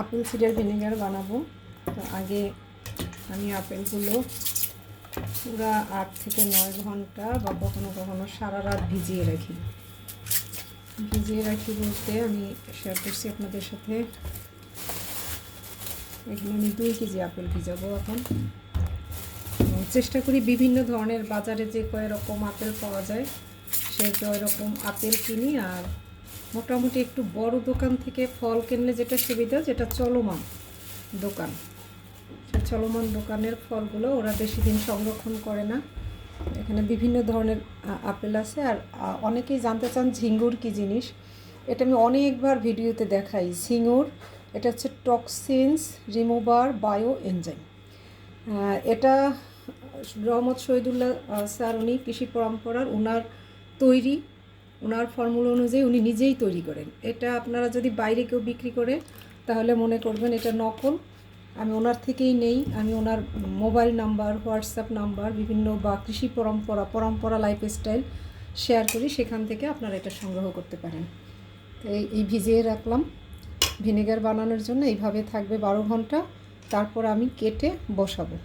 Apple cider vinegar বানাবো। তো আগে আমি আপেলগুলো পুরো 8 থেকে 9 ঘন্টা বা কখনো কখনো সারা রাত ভিজিয়ে রাখি বলতে আমি শেয়ার করছি আপনাদের সাথে। এখানে আমি 2 কেজি আপেল ভিজাবো এখন। চেষ্টা করি বিভিন্ন ধরনের বাজারে যে কয় রকম আপেল পাওয়া যায় সেই কয় রকম আপেল কিনি, আর মোটামুটি একটু বড় দোকান থেকে ফল কিনলে যেটা সুবিধা, যেটা চলমান দোকান, সে চলমান দোকানের ফলগুলো ওরা বেশি দিন সংরক্ষণ করে না। এখানে বিভিন্ন ধরনের আপেল আছে। আর অনেকেই জানতে চান ঝিঙ্গুর কী জিনিস। এটা আমি অনেকবার ভিডিওতে দেখাই। ঝিঙ্গুর এটা হচ্ছে টক্সিনস রিমুভার বায়ো এনজাইম। এটা রহমত শহীদুল্লাহ স্যার, উনি কৃষি পরম্পরার ওনার ফর্মুলা অনুযায়ী উনি নিজেই তৈরি করেন। এটা আপনারা যদি বাইরে কেউ বিক্রি করে তাহলে মনে করবেন এটা নকল। আমি ওনার থেকেই নেই। আমি ওনার মোবাইল নাম্বার, হোয়াটসঅ্যাপ নাম্বার বিভিন্ন বা কৃষি পরম্পরা লাইফস্টাইল শেয়ার করি, সেখান থেকে আপনারা এটা সংগ্রহ করতে পারেন। তো এই ভিজিয়ে রাখলাম ভিনেগার বানানোর জন্য। এইভাবে থাকবে 12 ঘন্টা। তারপর আমি কেটে বসাবো।